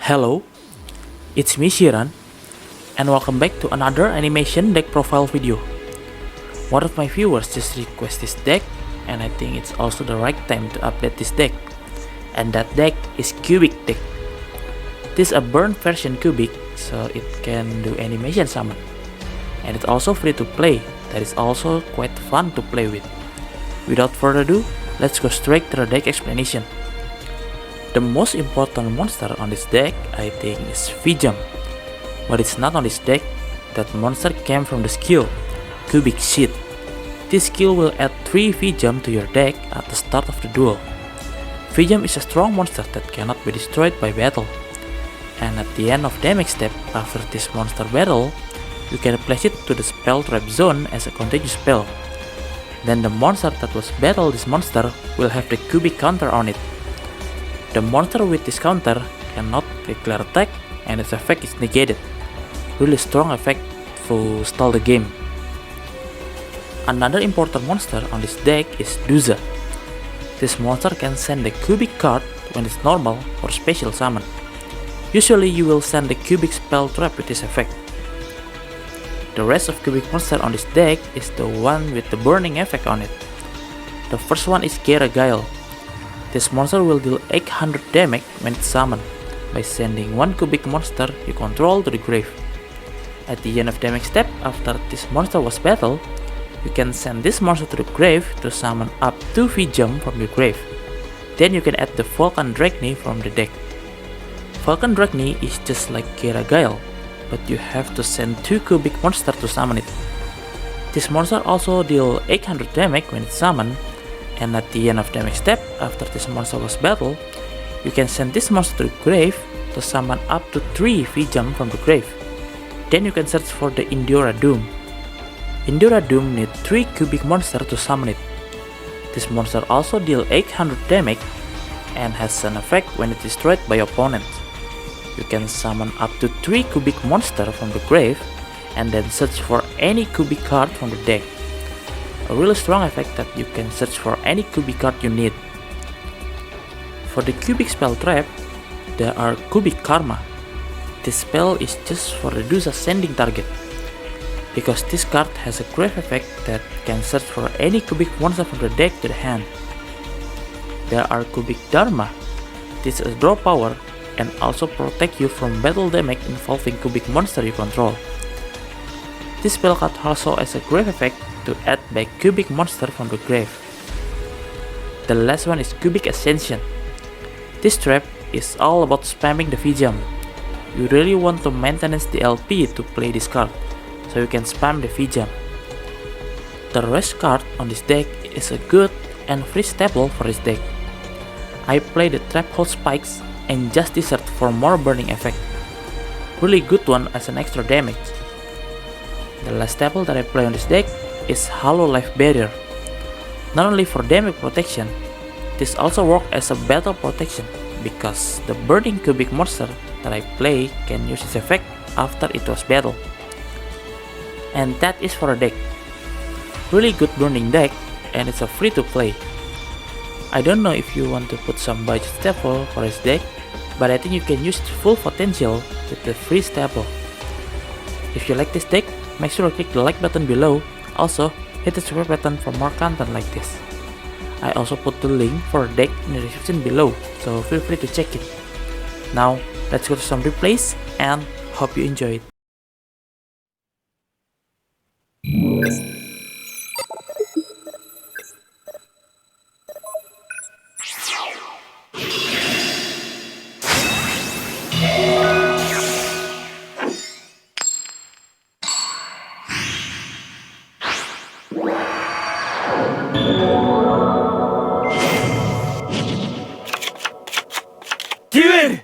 Hello, it's me Shiran, and welcome back to another animation deck profile video. One of my viewers just requested this deck, and I think it's also the right time to update this deck. And that deck is Cubic deck. This is a burn version Cubic, so it can do animation summon. And it's also free to play, that is also quite fun to play with. Without further ado, let's go straight to the deck explanation. The most important monster on this deck, I think, is V-Jump. But it's not on this deck. That monster came from the skill, Cubic Sheet. This skill will add 3 V-Jump to your deck at the start of the duel. V-Jump is a strong monster that cannot be destroyed by battle. And at the end of damage step after this monster battle, you can place it to the spell trap zone as a contagious spell. Then the monster that was battle this monster will have the Cubic counter on it. The monster with this counter cannot declare attack and its effect is negated. Really strong effect to stall the game. Another important monster on this deck is Duza. This monster can send the Cubic card when it's normal or special summon. Usually you will send the Cubic spell trap with this effect. The rest of Cubic monster on this deck is the one with the burning effect on it. The first one is Guile. This monster will deal 800 damage when it's summoned by sending one Cubic monster you control to the grave. At the end of damage step after this monster was battled, you can send this monster to the grave to summon up 2 V-Jump from your grave. Then you can add the Vulcan Dragny from the deck. Vulcan Dragny is just like Guile, but you have to send 2 Cubic monsters to summon it. This monster also deals 800 damage when it's summoned, and at the end of damage step after this monster was battled, you can send this monster to the grave to summon up to 3 V-Jump from the grave. Then you can search for the Indura Doom. Indura Doom needs 3 Cubic monsters to summon it. This monster also deals 800 damage and has an effect when it is destroyed by opponents. You can summon up to 3 Cubic monsters from the grave and then search for any Cubic card from the deck. A really strong effect that you can search for any Cubic card you need. For the Cubic spell trap, there are Cubic Karma. This spell is just for reduce ascending target, because this card has a grave effect that can search for any Cubic monster from the deck to the hand. There are Cubic Dharma. This is draw power and also protect you from battle damage involving Cubic monster you control. This spell card also has a grave effect to add back Cubic monster from the grave. The last one is Cubic Ascension. This trap is all about spamming the V-Jump. You really want to maintenance the LP to play this card, so you can spam the V-Jump. The rest card on this deck is a good and free staple for this deck. I play the Trap Hole Spikes and Just Desert for more burning effect. Really good one as an extra damage. The last staple that I play on this deck is Hollow Life Barrier. Not only for damage protection, this also works as a battle protection because the burning Cubic monster that I play can use its effect after it was battled. And that is for a deck. Really good burning deck, and it's a free to play. I don't know if you want to put some budget staple for this deck, but I think you can use its full potential with the free staple. If you like this deck, make sure to click the like button below. Also, hit the subscribe button for more content like this. I also put the link for the deck in the description below, so feel free to check it. Now, let's go to some replays and hope you enjoy it. Duel!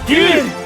Duel!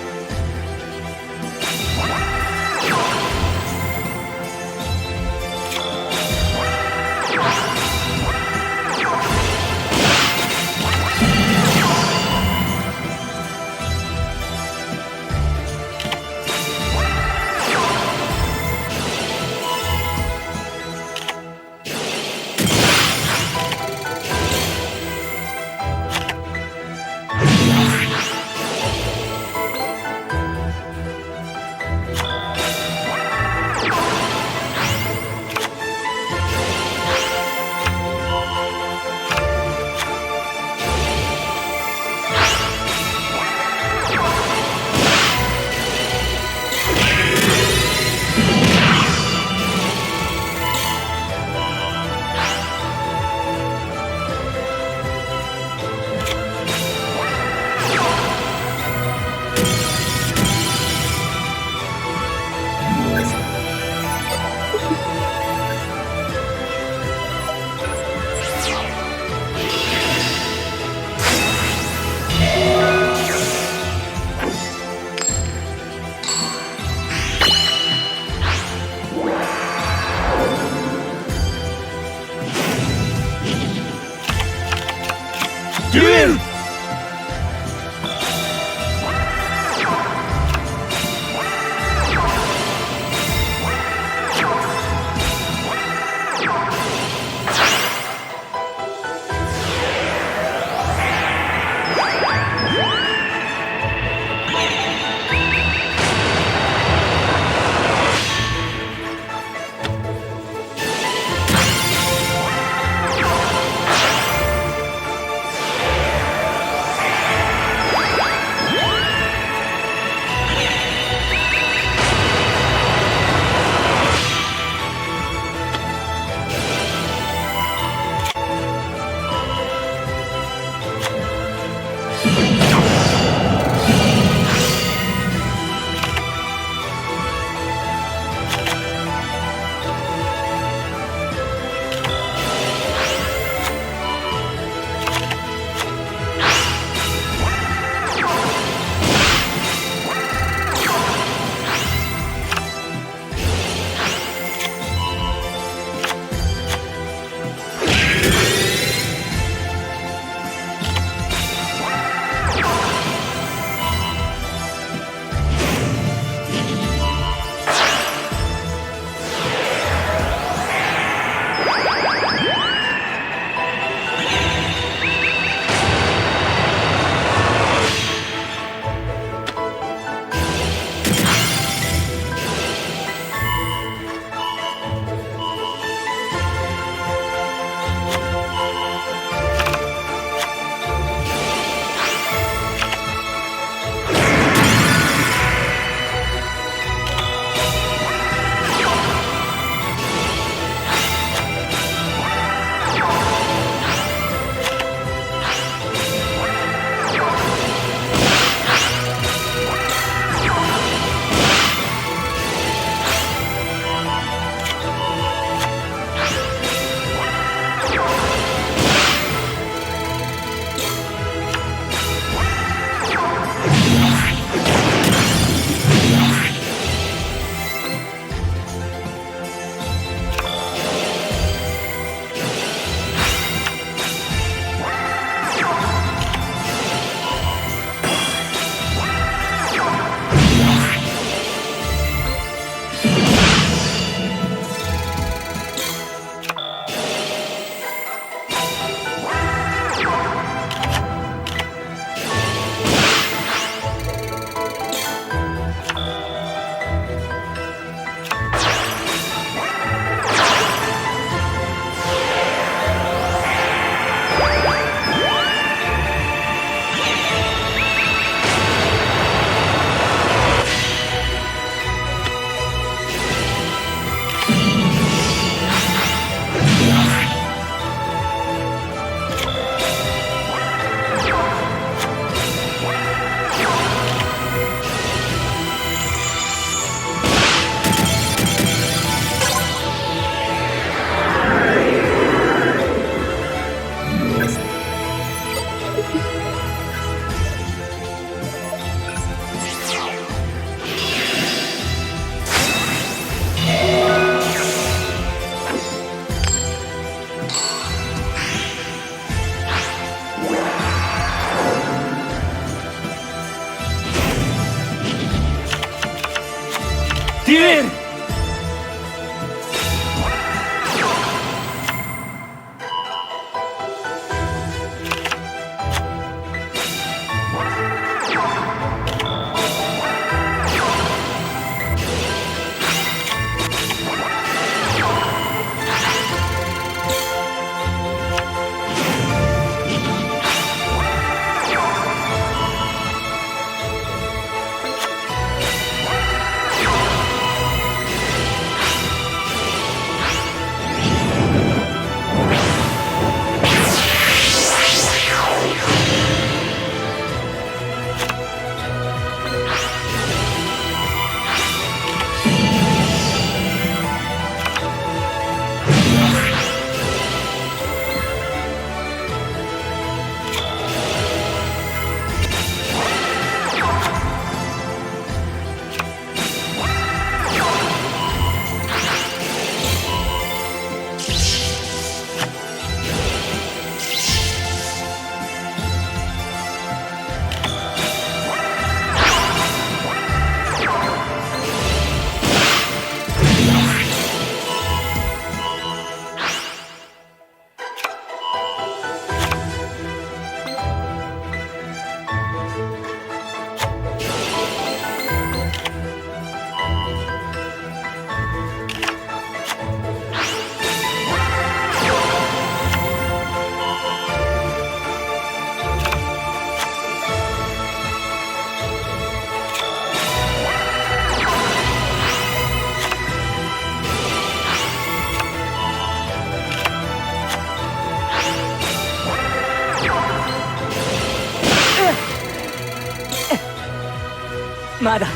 まだ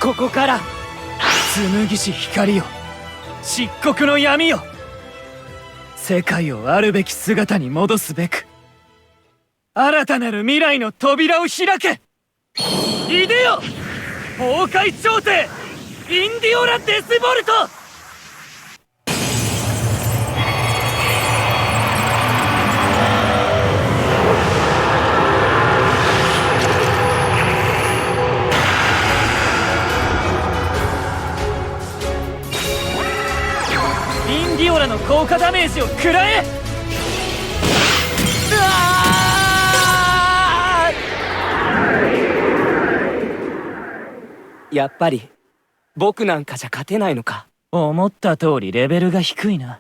ここから紡し光よ、漆黒の闇よ、世界をあるべき姿に戻すべく新たなる未来の扉を開け。いでよ崩壊超帝インディオラ・デスボルト。インディオラの効果ダメージを食らえ。やっぱり僕なんかじゃ勝てないのか。思った通りレベルが低いな。